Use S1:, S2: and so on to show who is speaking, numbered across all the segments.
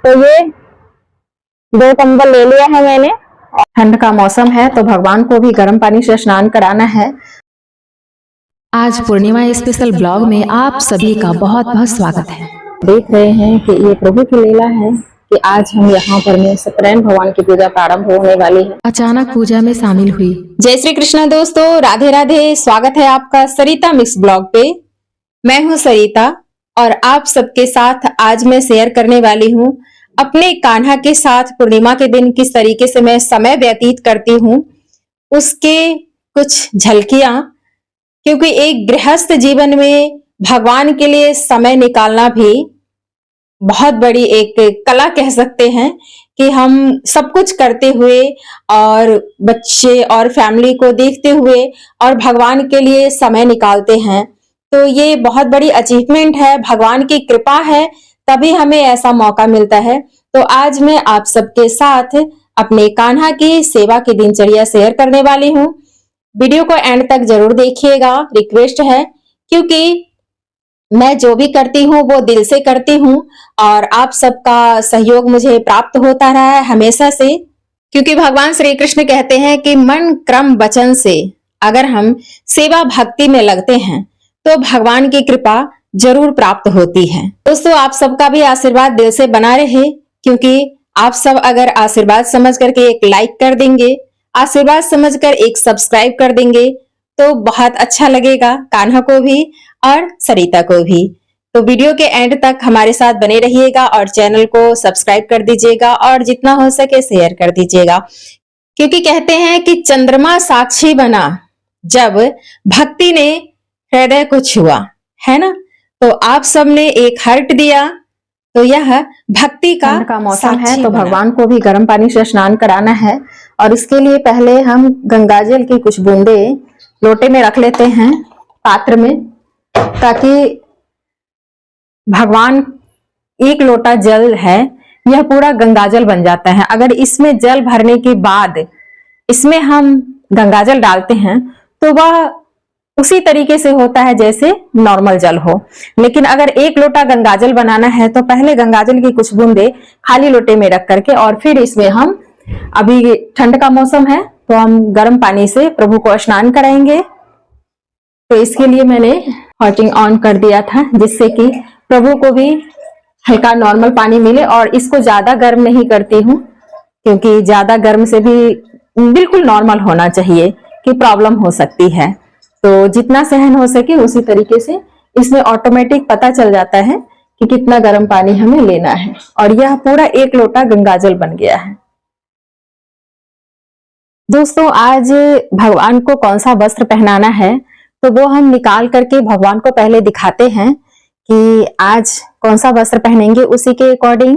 S1: तो ये 2 कंबल ले लिया है मैंने। ठंड का मौसम है तो भगवान को भी गर्म पानी से स्नान कराना है।
S2: आज पूर्णिमा स्पेशल ब्लॉग में आप सभी का बहुत बहुत स्वागत है।
S1: देख रहे हैं कि ये प्रभु की लीला है कि आज हम यहाँ पर में सत्यनारायण भगवान की पूजा प्रारंभ होने वाली है।
S2: अचानक पूजा में शामिल हुई।
S1: जय श्री कृष्ण दोस्तों, राधे राधे। स्वागत है आपका सरिता मिक्स ब्लॉग पे। मैं हूँ सरिता और आप सबके साथ आज मैं शेयर करने वाली हूँ अपने कान्हा के साथ पूर्णिमा के दिन किस तरीके से मैं समय व्यतीत करती हूँ, उसके कुछ झलकियां। क्योंकि एक गृहस्थ जीवन में भगवान के लिए समय निकालना भी बहुत बड़ी एक कला कह सकते हैं कि हम सब कुछ करते हुए और बच्चे और फैमिली को देखते हुए और भगवान के लिए समय निकालते हैं, तो ये बहुत बड़ी अचीवमेंट है, भगवान की कृपा है, तभी हमें ऐसा मौका मिलता है। तो आज मैं आप सबके साथ अपने कान्हा की सेवा की दिनचर्या शेयर करने वाली हूँ। वीडियो को एंड तक जरूर देखिएगा, रिक्वेस्ट है, क्योंकि मैं जो भी करती हूँ वो दिल से करती हूँ और आप सबका सहयोग मुझे प्राप्त होता रहा है हमेशा से। क्योंकि भगवान श्री कृष्ण कहते हैं कि मन क्रम वचन से अगर हम सेवा भक्ति में लगते हैं तो भगवान की कृपा जरूर प्राप्त होती है। दोस्तों, आप सबका भी आशीर्वाद दिल से बना रहे, क्योंकि आप सब अगर आशीर्वाद समझ करके एक लाइक कर देंगे, आशीर्वाद समझकर एक सब्सक्राइब कर देंगे तो बहुत अच्छा लगेगा कान्हा को भी और सरिता को भी। तो वीडियो के एंड तक हमारे साथ बने रहिएगा और चैनल को सब्सक्राइब कर दीजिएगा और जितना हो सके शेयर कर दीजिएगा, क्योंकि कहते हैं कि चंद्रमा साक्षी बना जब भक्ति ने हृदय को छुआ, है ना। तो आप सबने एक हार्ट दिया तो यह भक्ति का मौसम है, तो भगवान को भी गर्म पानी से स्नान कराना है। और इसके लिए पहले हम गंगाजल की कुछ बूंदे लोटे में रख लेते हैं, पात्र में, ताकि भगवान एक लोटा जल है यह पूरा गंगाजल बन जाता है। अगर इसमें जल भरने के बाद इसमें हम गंगाजल डालते हैं तो वह उसी तरीके से होता है जैसे नॉर्मल जल हो। लेकिन अगर एक लोटा गंगाजल बनाना है तो पहले गंगाजल की कुछ बूंदे खाली लोटे में रख करके और फिर इसमें हम, अभी ठंड का मौसम है तो हम गर्म पानी से प्रभु को स्नान कराएंगे। तो इसके लिए मैंने हॉटिंग ऑन कर दिया था जिससे कि प्रभु को भी हल्का नॉर्मल पानी मिले। और इसको ज्यादा गर्म नहीं करती हूँ क्योंकि ज्यादा गर्म से भी बिल्कुल नॉर्मल होना चाहिए कि प्रॉब्लम हो सकती है। तो जितना सहन हो सके उसी तरीके से इसमें ऑटोमेटिक पता चल जाता है कि कितना गर्म पानी हमें लेना है। और यह पूरा एक लोटा गंगाजल बन गया है। दोस्तों, आज भगवान को कौन सा वस्त्र पहनाना है तो वो हम निकाल करके भगवान को पहले दिखाते हैं कि आज कौन सा वस्त्र पहनेंगे। उसी के अकॉर्डिंग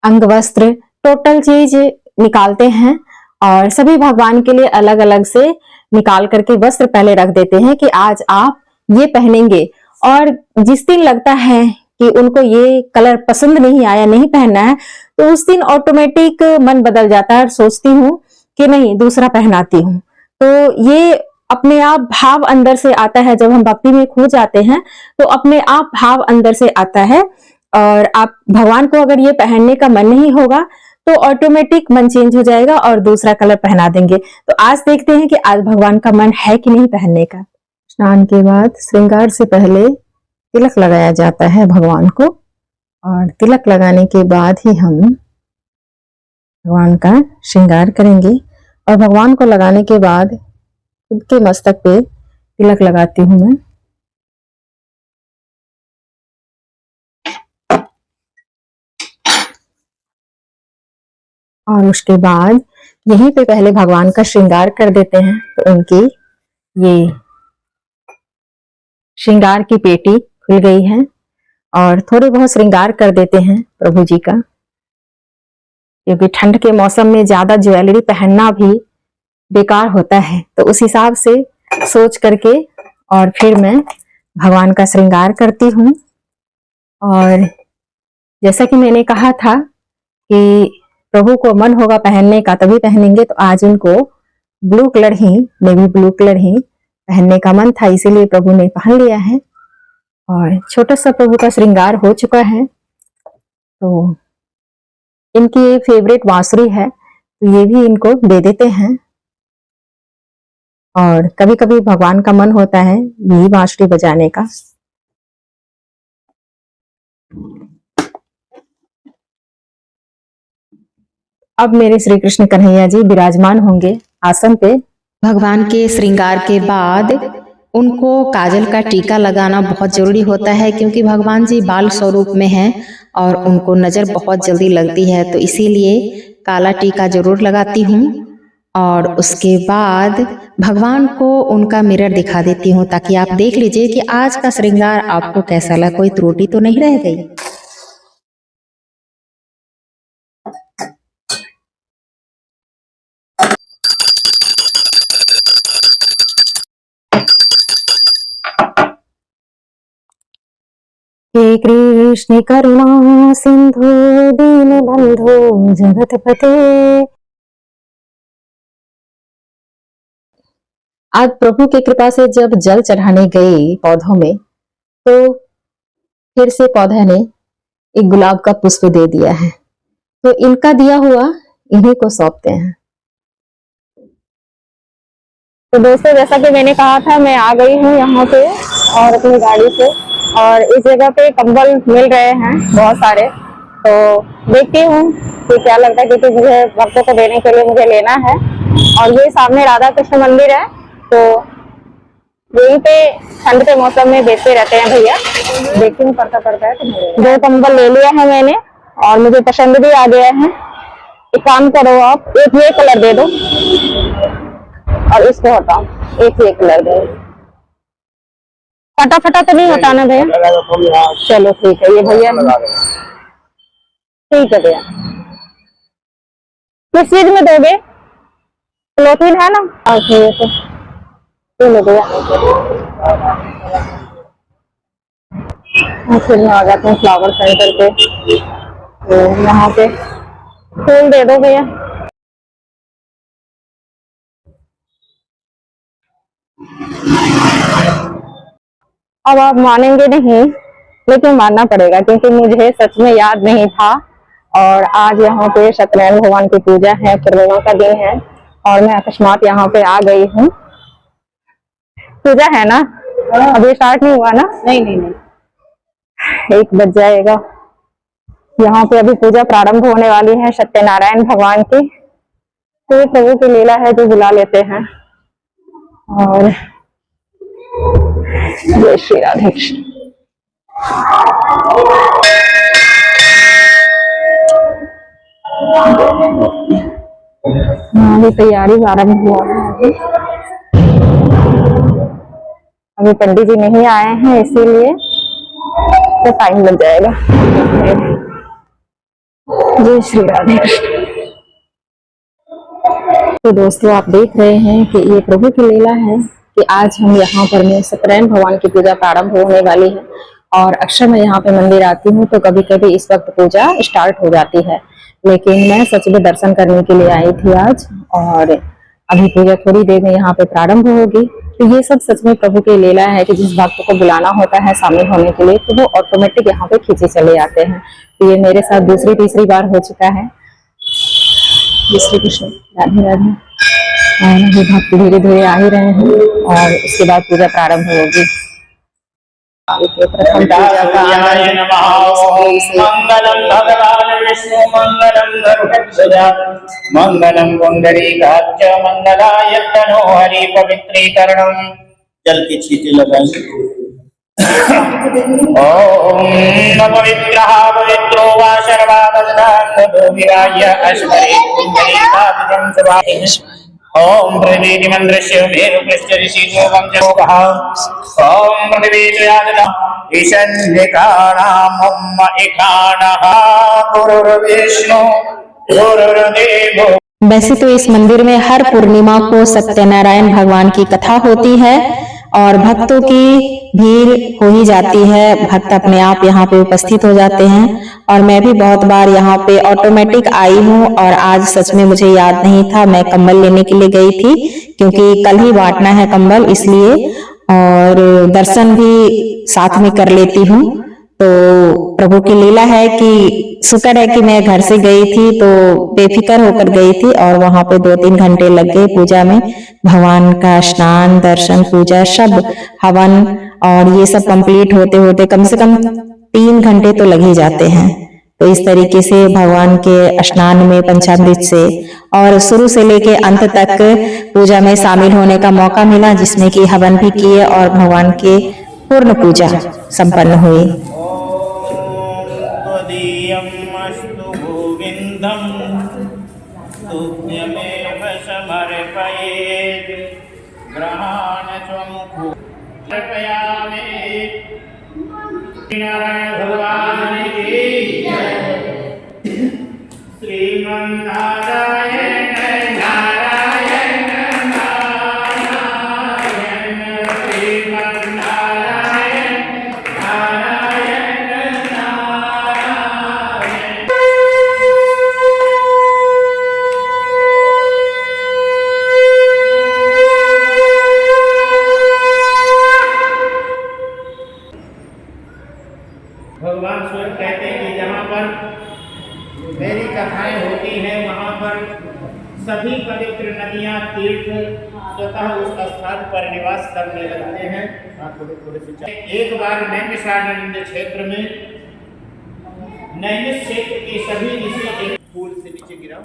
S1: अंग वस्त्र टोटल चीज निकालते हैं और सभी भगवान के लिए अलग अलग से निकाल करके वस्त्र पहले रख देते हैं कि आज आप ये पहनेंगे। और जिस दिन लगता है कि उनको ये कलर पसंद नहीं आया, नहीं पहनना है, तो उस दिन ऑटोमेटिक मन बदल जाता है और सोचती हूँ कि नहीं दूसरा पहनाती हूँ। तो ये अपने आप भाव अंदर से आता है। जब हम भक्ति में खो जाते हैं तो अपने आप भाव अंदर से आता है। और आप भगवान को अगर ये पहनने का मन नहीं होगा तो ऑटोमेटिक मन चेंज हो जाएगा और दूसरा कलर पहना देंगे। तो आज देखते हैं कि आज भगवान का मन है कि नहीं पहनने का। स्नान के बाद श्रृंगार से पहले तिलक लगाया जाता है भगवान को, और तिलक लगाने के बाद ही हम भगवान का श्रृंगार करेंगे। और भगवान को लगाने के बाद खुद के मस्तक पे तिलक लगाती हूँ मैं। और उसके बाद यहीं पे पहले भगवान का श्रृंगार कर देते हैं। तो उनकी ये श्रृंगार की पेटी खुल गई है और थोड़े बहुत श्रृंगार कर देते हैं प्रभु जी का, क्योंकि ठंड के मौसम में ज्यादा ज्वेलरी पहनना भी बेकार होता है। तो उस हिसाब से सोच करके और फिर मैं भगवान का श्रृंगार करती हूँ। और जैसा कि मैंने कहा था कि प्रभु को मन होगा पहनने का तभी पहनेंगे, तो आज उनको ब्लू कलर ही, नेवी ब्लू कलर ही पहनने का मन था, इसीलिए प्रभु ने पहन लिया है। और छोटा सा प्रभु का श्रृंगार हो चुका है। तो इनकी फेवरेट बांसुरी है, तो ये भी इनको दे देते हैं। और कभी कभी भगवान का मन होता है यही बांसुरी बजाने का। अब मेरे श्री कृष्ण कन्हैया जी विराजमान होंगे आसन पे।
S2: भगवान के श्रृंगार के बाद उनको काजल का टीका लगाना बहुत जरूरी होता है, क्योंकि भगवान जी बाल स्वरूप में हैं और उनको नजर बहुत जल्दी लगती है, तो इसीलिए काला टीका जरूर लगाती हूँ। और उसके बाद भगवान को उनका मिरर दिखा देती हूँ, ताकि आप देख लीजिए कि आज का श्रृंगार आपको कैसा लगा, कोई त्रुटि तो नहीं रह गई।
S1: हे कृष्ण करुणा सिंधु दीन बंधु जगतपते। आज प्रभु की कृपा से जब जल चढ़ाने गए पौधों में, तो फिर से पौधे ने एक गुलाब का पुष्प दे दिया है, तो इनका दिया हुआ इन्हीं को सौंपते हैं। तो दोस्तों, जैसा कि मैंने कहा था, मैं आ गई हूँ यहाँ पे और अपनी गाड़ी से, और इस जगह पे कंबल मिल रहे हैं बहुत सारे। तो देखती हूँ कि क्या लगता है, क्योंकि मुझे भक्तों को देने के लिए मुझे लेना है। और ये सामने राधा कृष्ण मंदिर है, तो यहीं पे ठंड के मौसम में बेचते रहते हैं भैया। देखती हूँ पड़ता है तो 2 कंबल ले लिया है मैंने और मुझे पसंद भी आ गया है। एक काम करो, आप एक ये कलर दे दो और इसको हटाओ, एक ये कलर दे। फटा तो नहीं हटाना भैया? चलो ठीक है, ये भैया ठीक है भैया। किस चीज में दोगे? क्लोथिन है ना? अच्छा, चलो भैया। फिर आ जाते हैं फ्लावर सेंटर पे, तो यहाँ पे फूल दे दो भैया। अब आप मानेंगे नहीं, लेकिन मानना पड़ेगा, क्योंकि मुझे सच में याद नहीं था। और आज यहाँ पे सत्यनारायण भगवान की पूजा है, पूर्णिमा का दिन है, और मैं अकस्मात यहाँ पे आ गई हूँ। पूजा है ना? अभी स्टार्ट नहीं हुआ ना? नहीं, 1 बज जाएगा। यहाँ पे अभी पूजा प्रारंभ होने वाली है सत्यनारायण भगवान की। तो ये प्रभु की लीला है जो बुला लेते हैं। और जय श्री राधे कृष्ण। अभी तैयारी प्रारंभ हुआ है। अभी पंडित जी नहीं आए हैं, इसीलिए तो टाइम लग जाएगा। जय श्री राधे कृष्ण। तो दोस्तों, आप देख रहे हैं कि ये प्रभु की लीला है कि आज हम यहाँ पर में सत्यनारायण भगवान की पूजा प्रारंभ होने वाली है। और अक्सर मैं यहाँ पे मंदिर आती हूँ तो कभी कभी इस वक्त पूजा स्टार्ट हो जाती है, लेकिन मैं सच में दर्शन करने के लिए आई थी आज, और अभी पूजा थोड़ी देर में यहाँ पे प्रारंभ होगी। तो ये सब सच में प्रभु की लीला है कि जिस भक्त को बुलाना होता है शामिल होने के लिए, तो वो ऑटोमेटिक यहाँ पे खींचे चले आते हैं। तो ये मेरे साथ दूसरी तीसरी बार हो चुका है। श्री कृष्ण, राधे राधे। और भक्त धीरे धीरे आ ही रहे हैं और उसके बाद पूजा प्रारंभ होगी। प्रथम पूजा का
S3: मंगलम भगवान विष्णु मंगलम गरुड़ध्वज मंगलम पुंडरीकाक्ष मंगलाय तनो हरि पवित्रीकरणम। जल की छींटे लगाएंगे। ओम पवित्रः पवित्रो वा सर्वावधान विराय अस्मरे पुंडरीकाक्षं सवाहि। ओम प्रवेदि मंत्रस्य मेरु पृष्ठ ऋषि योगम जोगः। ओम प्रतिवेदयादना ईशन्यकाणां मम एकानः गुरुर्विष्णु गुरुर्देवो।
S2: वैसे तो इस मंदिर में हर पूर्णिमा को सत्यनारायण भगवान की कथा होती है और भक्तों की भीड़ हो ही जाती है। भक्त अपने आप यहाँ पे उपस्थित हो जाते हैं और मैं भी बहुत बार यहाँ पे ऑटोमेटिक आई हूँ। और आज सच में मुझे याद नहीं था, मैं कंबल लेने के लिए गई थी क्योंकि कल ही बांटना है कंबल, इसलिए, और दर्शन भी साथ में कर लेती हूँ। तो प्रभु की लीला है कि शुक्र है कि मैं घर से गई थी तो बेफिक्र होकर गई थी, और वहां पे 2-3 घंटे लग गए पूजा में। भगवान का स्नान, दर्शन, पूजा, सब हवन और ये सब कंप्लीट होते होते कम से कम 3 घंटे तो लग ही जाते हैं। तो इस तरीके से भगवान के स्नान में पंचामृत से और शुरू से लेके अंत तक पूजा में शामिल होने का मौका मिला, जिसमें कि हवन भी किए और भगवान के पूर्ण पूजा संपन्न हुई।
S3: त्वदीयमस्तु गोविन्दं तुभ्यमेव समर्पयेत् ग्रहाण कृपयामि। नारायण भगवान की श्रीमन्नारायण नारायण नारायण श्रीमन्नारायण नारायण नारायण। भगवान स्वयं कहते हैं कि जहाँ पर मेरी कथाएं होती हैं वहाँ पर सभी पवित्र नदियाँ, तीर्थ स्वतः उस स्थान पर निवास करने लगते हैं। एक बार नैमिषारण्य क्षेत्र में नैमिष क्षेत्र के सभी ऋषि एक फूल से नीचे गिरा।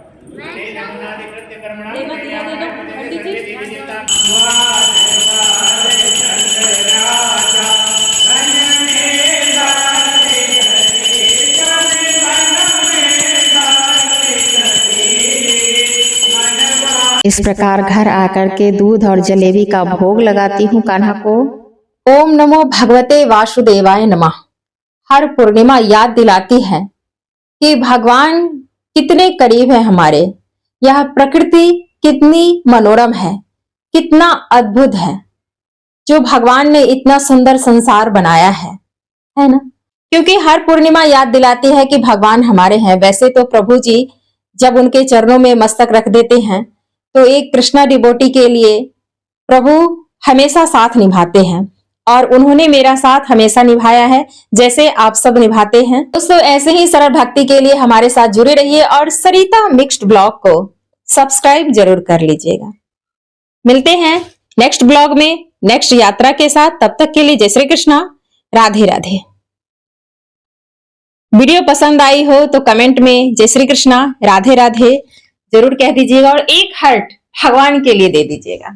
S2: इस प्रकार घर आकर के दूध और जलेबी का भोग लगाती हूँ कान्हा को।
S1: ओम नमो भगवते वासुदेवाय नमः। हर पूर्णिमा याद दिलाती है कि भगवान कितने करीब है हमारे। यह प्रकृति कितनी मनोरम है, कितना अद्भुत है जो भगवान ने इतना सुंदर संसार बनाया है ना। क्योंकि हर पूर्णिमा याद दिलाती है कि भगवान हमारे हैं। वैसे तो प्रभु जी जब उनके चरणों में मस्तक रख देते हैं तो एक कृष्णा डिवोटी के लिए प्रभु हमेशा साथ निभाते हैं, और उन्होंने मेरा साथ हमेशा निभाया है, जैसे आप सब निभाते हैं। दोस्तों ऐसे ही सरल भक्ति के लिए हमारे साथ जुड़े रहिए और सरिता मिक्स्ड ब्लॉग को सब्सक्राइब जरूर कर लीजिएगा। मिलते हैं नेक्स्ट ब्लॉग में नेक्स्ट यात्रा के साथ। तब तक के लिए जय श्री कृष्णा, राधे राधे। वीडियो पसंद आई हो तो कमेंट में जय श्री कृष्णा, राधे राधे जरूर कह दीजिएगा और एक हार्ट भगवान के लिए दे दीजिएगा।